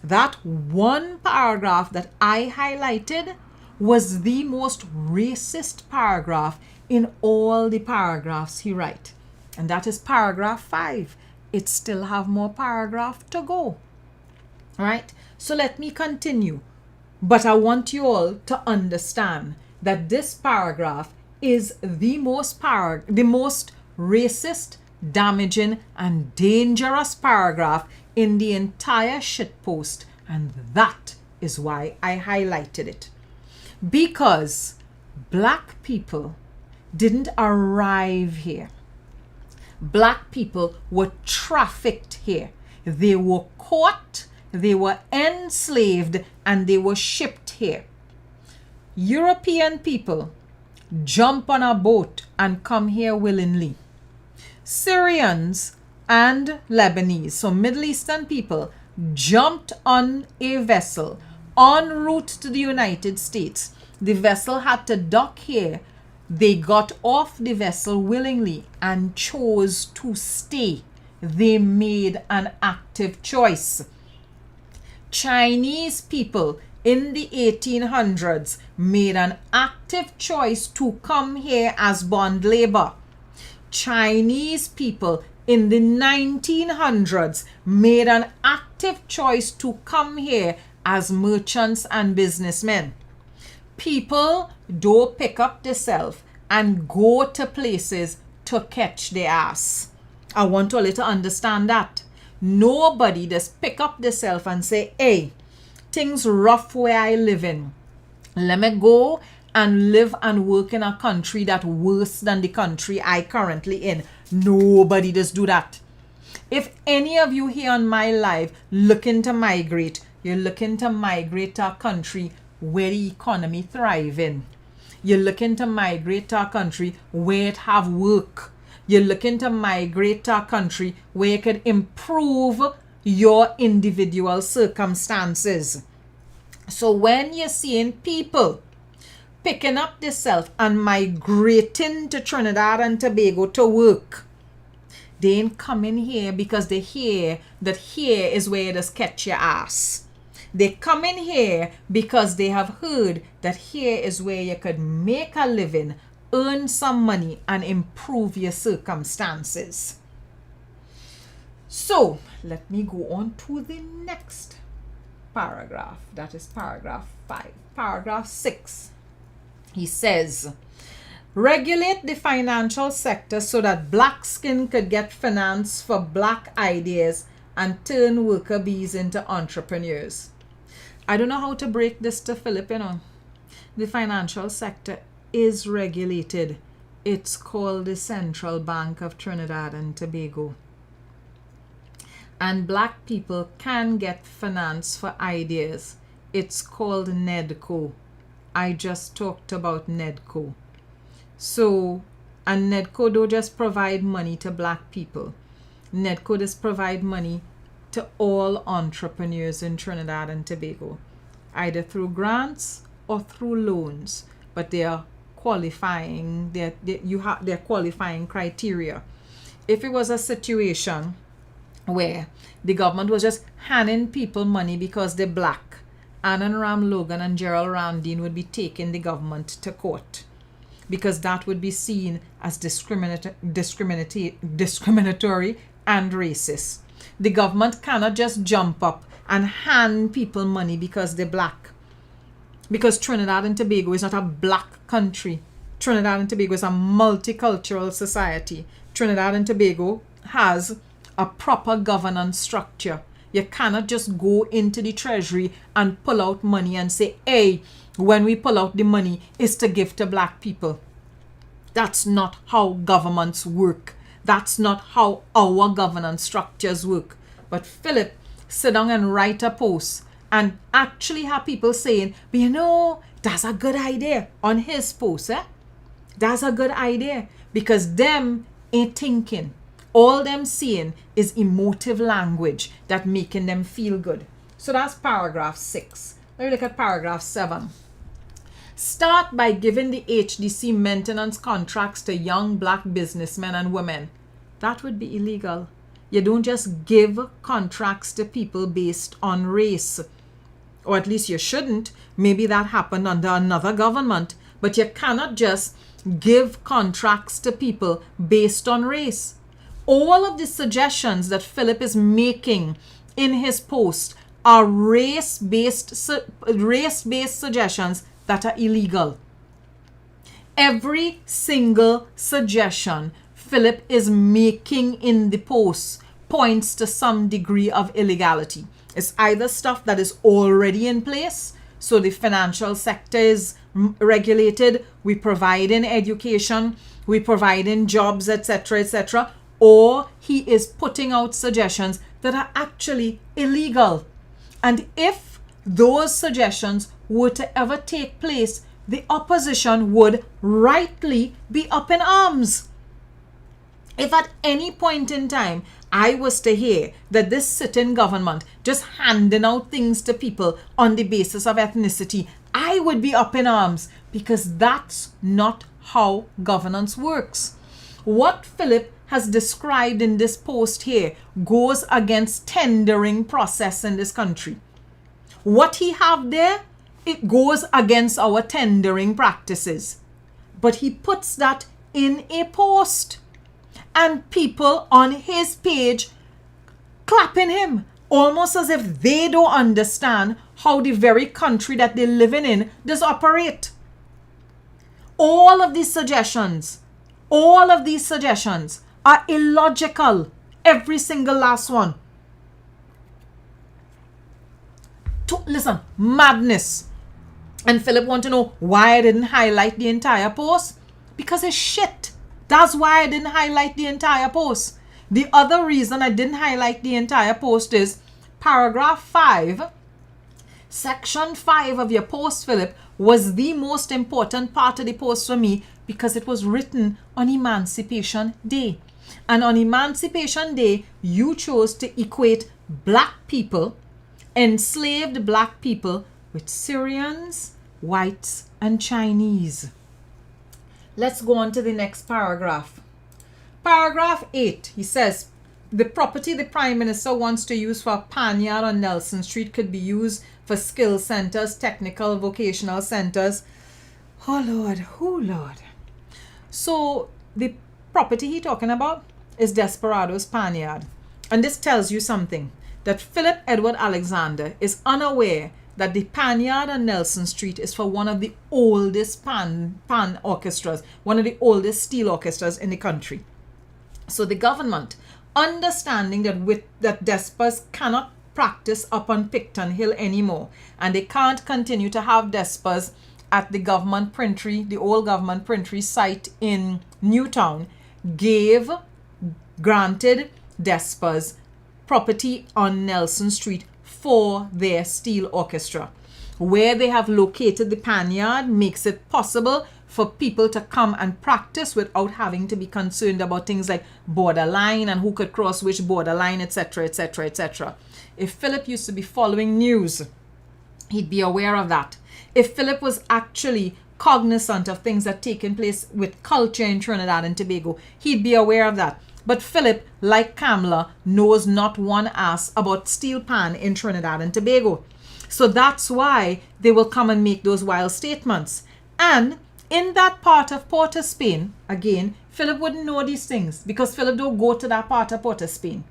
that I highlighted was the most racist paragraph in all the paragraphs he write. And that is paragraph 5. It still have more paragraph to go. All right? So let me continue. But I want you all to understand that this paragraph is the most racist, damaging, and dangerous paragraph in the entire shitpost. And that is why I highlighted it. Because black people didn't arrive here. Black people were trafficked here. They were caught, they were enslaved, and they were shipped here. European people jump on a boat and come here willingly. Syrians and Lebanese, so Middle Eastern people, jumped on a vessel en route to the United States. The vessel had to dock here. They got off the vessel willingly and chose to stay. They made an active choice. Chinese people in the 1800s made an active choice to come here as bond labor. Chinese people in the 1900s made an active choice to come here as merchants and businessmen. People don't pick up themselves and go to places to catch their ass. I want all to understand that. Nobody just pick up themselves and say, hey, things rough where I live in. Let me go and live and work in a country that's worse than the country I currently in. Nobody just do that. If any of you here on my live looking to migrate, you're looking to migrate to a country where the economy thriving. You're looking to migrate to a country where it have work. You're looking to migrate to a country where you could improve your individual circumstances. So when you're seeing people picking up themselves and migrating to Trinidad and Tobago to work, they ain't coming here because they hear that here is where you just catch your ass. They come in here because they have heard that here is where you could make a living, earn some money, and improve your circumstances. So, let me go on to the next paragraph. That is paragraph 5. Paragraph 6. He says, regulate the financial sector so that black skin could get finance for black ideas and turn worker bees into entrepreneurs. I don't know how to break this to Philip, The financial sector is regulated. It's called the Central Bank of Trinidad and Tobago. And black people can get finance for ideas. It's called NEDCO. I just talked about NEDCO. So, and NEDCO don't just provide money to black people. NEDCO just provide money to all entrepreneurs in Trinidad and Tobago, either through grants or through loans, but they are qualifying, they're qualifying criteria. If it was a situation where the government was just handing people money because they're black, Annan Ram Logan and Gerald Ramdeen would be taking the government to court, because that would be seen as discriminatory and racist. The government cannot just jump up and hand people money because they're black. Because Trinidad and Tobago is not a black country. Trinidad and Tobago is a multicultural society. Trinidad and Tobago has a proper governance structure. You cannot just go into the treasury and pull out money and say, hey, when we pull out the money, it's to give to black people. That's not how governments work. That's not how our governance structures work. But Philip sit down and write a post and actually have people saying, but that's a good idea on his post. That's a good idea, because them ain't thinking. All them seeing is emotive language that making them feel good. So that's paragraph 6. Let me look at paragraph 7. Start by giving the HDC maintenance contracts to young black businessmen and women. That would be illegal. You don't just give contracts to people based on race. Or at least you shouldn't. Maybe that happened under another government. But you cannot just give contracts to people based on race. All of the suggestions that Philip is making in his post are race-based suggestions that are illegal. Every single suggestion Philip is making in the post points to some degree of illegality. It's either stuff that is already in place, so the financial sector is regulated, we provide in education, we provide in jobs, etc., etc., or he is putting out suggestions that are actually illegal. And if those suggestions were to ever take place, the opposition would rightly be up in arms. If at any point in time I was to hear that this sitting government just handing out things to people on the basis of ethnicity, I would be up in arms, because that's not how governance works. What Philip has described in this post here goes against tendering process in this country. What he have there, it goes against our tendering practices. But he puts that in a post, and people on his page clapping him, almost as if they don't understand how the very country that they're living in does operate. All of these suggestions are illogical. Every single last one. Listen, madness. And Philip want to know why I didn't highlight the entire post. Because it's shit. That's why I didn't highlight the entire post. The other reason I didn't highlight the entire post is paragraph 5, section 5 of your post, Philip, was the most important part of the post for me because it was written on Emancipation Day. And on Emancipation Day, you chose to equate black people, enslaved black people, with Syrians, whites, and Chinese. Let's go on to the next paragraph. Paragraph 8, he says, the property the Prime Minister wants to use for a panyard on Nelson Street could be used for skill centers, technical, vocational centers. Oh Lord. So the property he's talking about is Desperado's panyard. And this tells you something, that Philip Edward Alexander is unaware that the panyard on Nelson Street is for one of the oldest pan orchestras, one of the oldest steel orchestras in the country. So the government, understanding that Despers cannot practice up on Picton Hill anymore, and they can't continue to have Despers at the government printery, the old government printery site in Newtown, granted Despers property on Nelson Street for their steel orchestra. Where they have located the panyard makes it possible for people to come and practice without having to be concerned about things like borderline and who could cross which borderline, etc., etc., etc. If Philip used to be following news, he'd be aware of that. If Philip was actually cognizant of things that taken place with culture in Trinidad and Tobago, he'd be aware of that. But Philip, like Kamla, knows not one ass about steel pan in Trinidad and Tobago. So that's why they will come and make those wild statements. And in that part of Port of Spain, again, Philip wouldn't know these things because Philip don't go to that part of Port of Spain.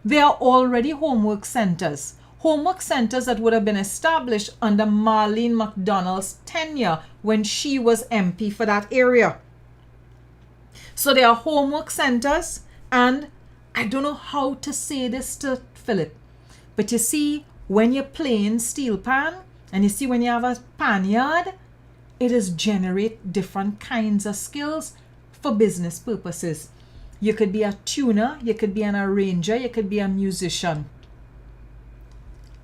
There are already homework centers that would have been established under Marlene MacDonald's tenure when she was MP for that area. So there are homework centers, and I don't know how to say this to Philip, but you see, when you're playing steel pan, and you see when you have a panyard, it is generate different kinds of skills for business purposes. You could be a tuner, you could be an arranger, you could be a musician.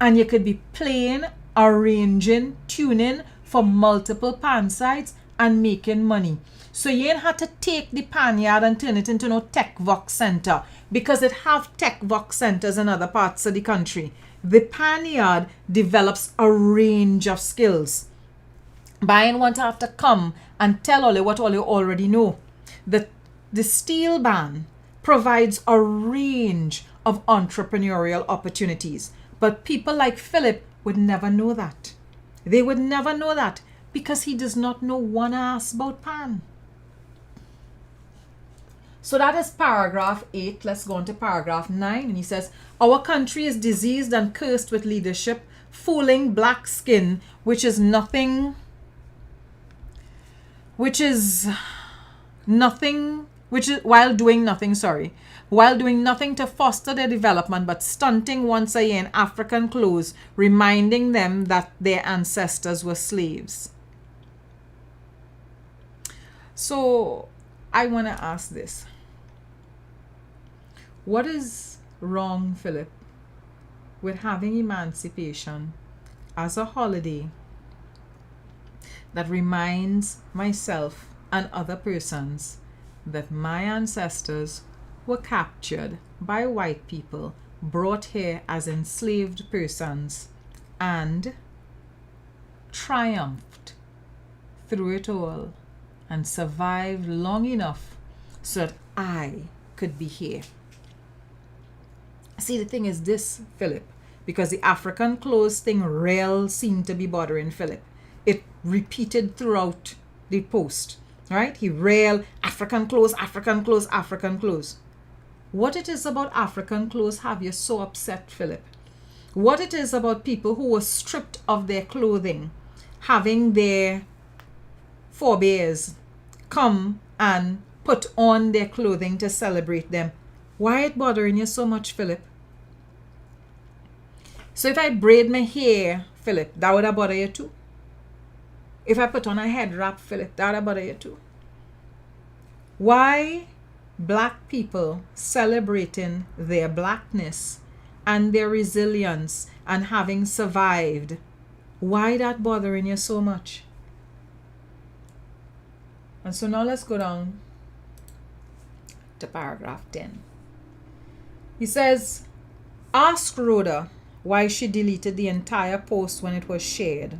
And you could be playing, arranging, tuning for multiple pan sites and making money. So you ain't had to take the panyard and turn it into no tech vox center because it have tech vox centers in other parts of the country. The panyard develops a range of skills. But I ain't want to have to come and tell all you what all you already know. The steel band provides a range of entrepreneurial opportunities. But people like Philip would never know that. They would never know that because he does not know one ass about pan. So that is paragraph 8. Let's go on to paragraph 9. And he says, our country is diseased and cursed with leadership, fooling black skin, while doing nothing to foster their development, but stunting once a year in African clothes, reminding them that their ancestors were slaves. So I want to ask this. What is wrong, Philip, with having Emancipation as a holiday that reminds myself and other persons that my ancestors were captured by white people, brought here as enslaved persons, and triumphed through it all and survived long enough so that I could be here? See, the thing is this, Philip, because the African clothes thing real seemed to be bothering Philip. It repeated throughout the post, right? He railed African clothes, African clothes, African clothes. What it is about African clothes have you so upset, Philip? what it is about people who were stripped of their clothing, having their forebears come and put on their clothing to celebrate them. Why it bothering you so much, Philip? So if I braid my hair, Philip, that would have bother you too? If I put on a head wrap, Philip, that would have bother you too? Why black people celebrating their blackness and their resilience and having survived? Why that bothering you so much? And so now let's go down to paragraph 10. He says, ask Rhoda why she deleted the entire post when it was shared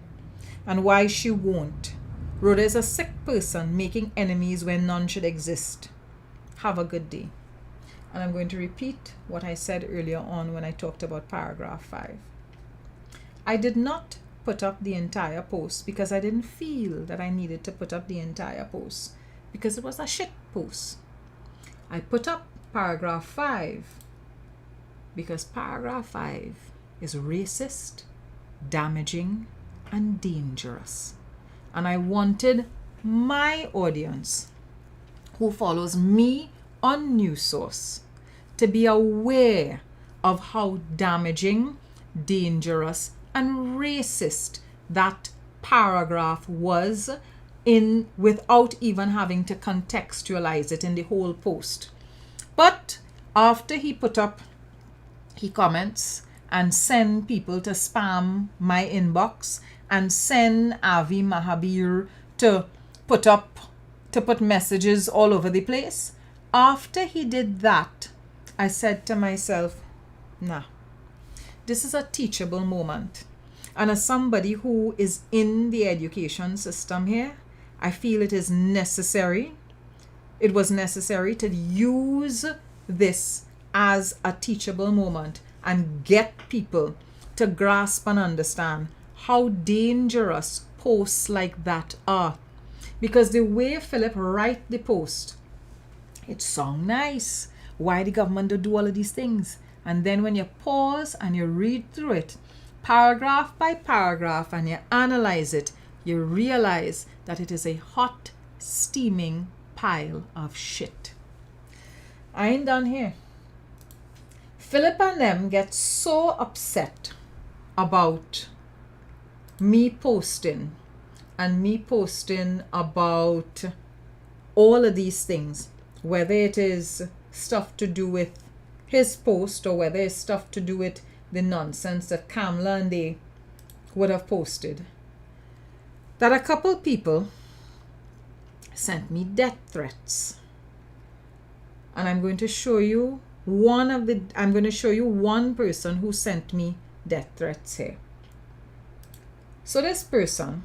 and why she won't. Rhoda is a sick person making enemies when none should exist. Have a good day. And I'm going to repeat what I said earlier on when I talked about paragraph 5. I did not put up the entire post because I didn't feel that I needed to put up the entire post because it was a shit post. I put up paragraph 5 because paragraph 5 is racist, damaging, and dangerous. And I wanted my audience who follows me on Newsauce to be aware of how damaging, dangerous, and racist that paragraph was without even having to contextualize it in the whole post. But after he comments and send people to spam my inbox and send Avi Mahabir to put messages all over the place. After he did that, I said to myself, nah, this is a teachable moment. And as somebody who is in the education system here, I feel it is necessary. It was necessary to use this as a teachable moment and get people to grasp and understand how dangerous posts like that are. Because the way Philip write the post, it sound nice. Why the government do all of these things? And then when you pause and you read through it, paragraph by paragraph, and you analyze it, you realize that it is a hot, steaming pile of shit. I ain't done here. Philip and them get so upset about me posting about all of these things, whether it is stuff to do with his post or whether it's stuff to do with the nonsense that Kamla and they would have posted, that a couple people sent me death threats. And I'm going to show you one person who sent me death threats here. So this person,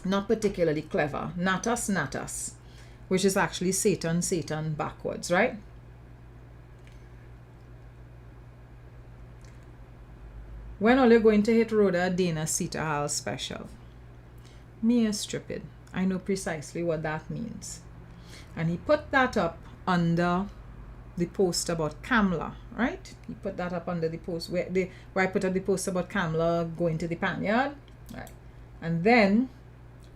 not particularly clever, Natas, which is actually Satan backwards, right? When are you going to hit Rhoda Dana Sita Hall special? Me is stupid. I know precisely what that means. And he put that up under the post about Kamla, right? He put that up under the post where I put up the post about Kamla going to the panyard. Right. And then,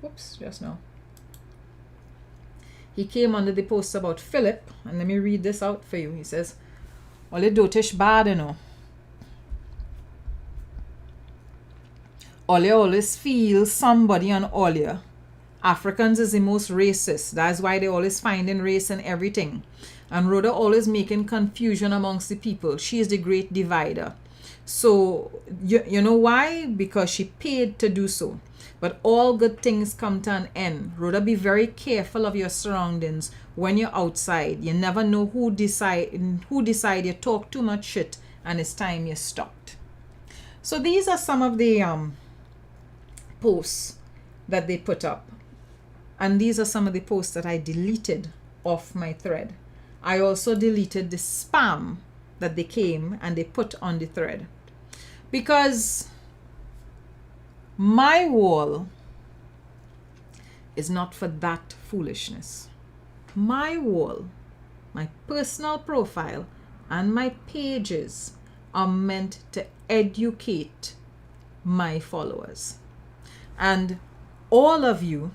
whoops, just now. He came under the post about Philip, and let me read this out for you. He says, Ole dotish bad, you know. Ole always feel somebody on Ole. Africans is the most racist. That's why they always finding race in everything. And Rhoda always making confusion amongst the people. She is the great divider. So, you know why? Because she paid to do so. But all good things come to an end. Rhoda, be very careful of your surroundings when you're outside. You never know who decide you talk too much shit and it's time you stopped. So these are some of the posts that they put up. And these are some of the posts that I deleted off my thread. I also deleted the spam that they came and they put on the thread. Because my wall is not for that foolishness. My wall, my personal profile, and my pages are meant to educate my followers. And all of you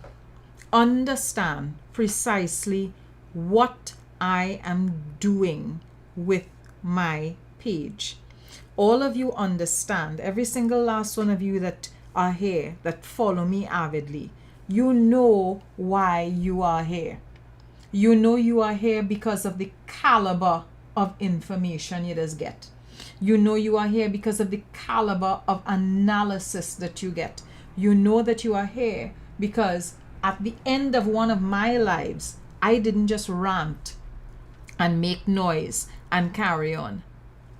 understand precisely what I am doing with my page. All of you understand, every single last one of you that are here, that follow me avidly, you know why you are here. You know you are here because of the caliber of information you just get. You know you are here because of the caliber of analysis that you get. You know that you are here because at the end of one of my lives, I didn't just rant and make noise and carry on.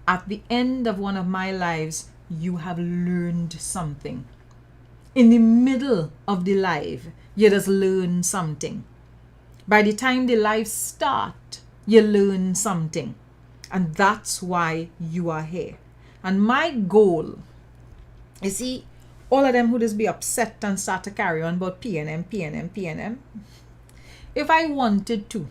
At the end of one of my lives, you have learned something. In the middle of the life, you just learn something. By the time the life start, you learn something. And that's why you are here. And my goal, you see, all of them who just be upset and start to carry on about PNM. If I wanted to,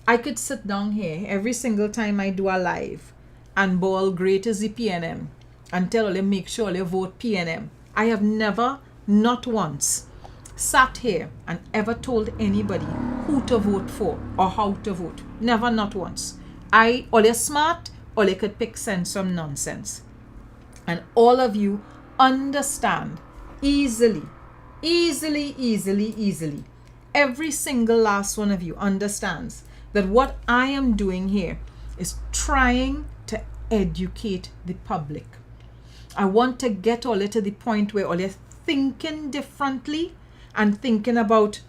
I could sit down here every single time I do a live and bawl great as the PNM and tell them make sure they vote PNM. I have never, not once, sat here and ever told anybody who to vote for or how to vote. Never, not once. Or they're smart or they could pick sense from nonsense. And all of you understand easily. Every single last one of you understands that what I am doing here is trying to educate the public. I want to get all to the point where all they're thinking differently and thinking about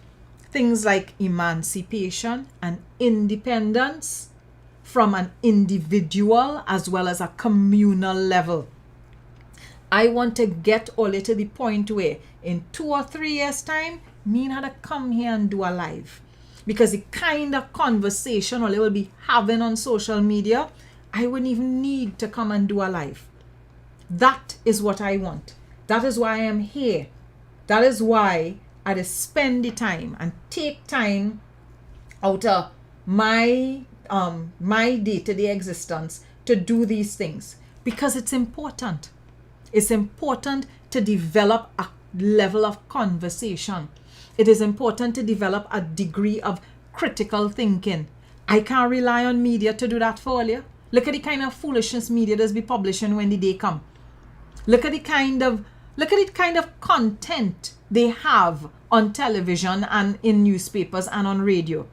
things like emancipation and independence from an individual as well as a communal level. I want to get all to the point where in 2 or 3 years time, me and her come here and do a live. Because the kind of conversation all they will be having on social media, I wouldn't even need to come and do a live. That is what I want. That is why I am here. That is why I just spend the time and take time out of my day-to-day existence to do these things. Because it's important. It's important to develop a level of conversation. It is important to develop a degree of critical thinking. I can't rely on media to do that for you. Look at the kind of foolishness media does be publishing when the day come. Look at the kind of content they have on television and in newspapers and on radio.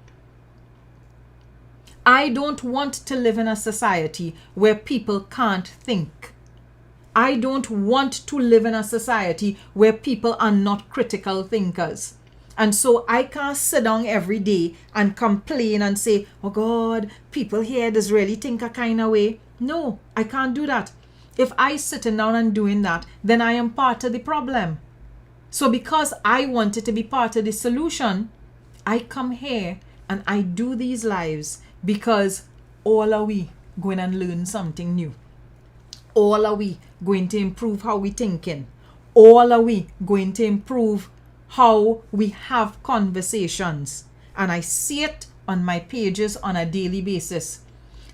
I don't want to live in a society where people can't think. I don't want to live in a society where people are not critical thinkers. And so I can't sit down every day and complain and say, oh God, people here does really think a kind of way. No, I can't do that. If I sitting down and doing that, then I am part of the problem. So because I wanted to be part of the solution, I come here and I do these lives because all are we going and learn something new. All are we going to improve how we thinking? All are we going to improve how we have conversations? And I see it on my pages on a daily basis.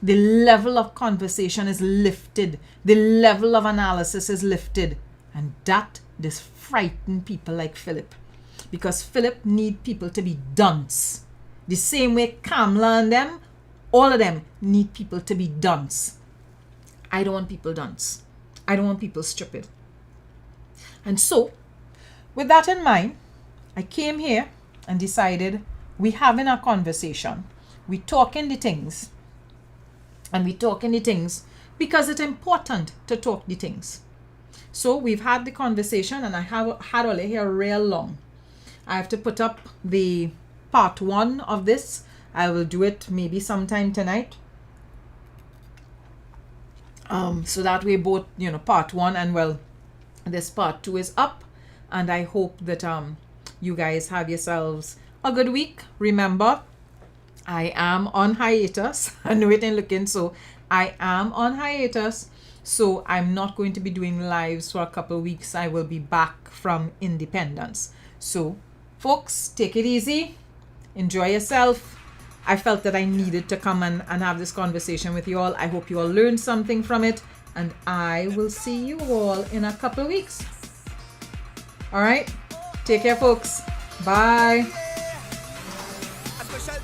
The level of conversation is lifted. The level of analysis is lifted. And that just frighten people like Philip. Because Philip need people to be dunce. The same way Kamla and them, all of them need people to be dunce. I don't want people dunce. I don't want people stupid. And so, with that in mind, I came here and decided we having a conversation. We talking the things. And we talking the things because it's important to talk the things. So we've had the conversation and I have had all here real long. I have to put up the part 1 of this. I will do it maybe sometime tonight. So that way both, part 1 and well, this part 2 is up. And I hope that you guys have yourselves a good week. Remember, I am on hiatus. I know it ain't looking so. I am on hiatus. So I'm not going to be doing lives for a couple of weeks. I will be back from independence. So folks, take it easy. Enjoy yourself. I felt that I needed to come and have this conversation with you all. I hope you all learned something from it. And I will see you all in a couple of weeks. All right? Take care, folks. Bye.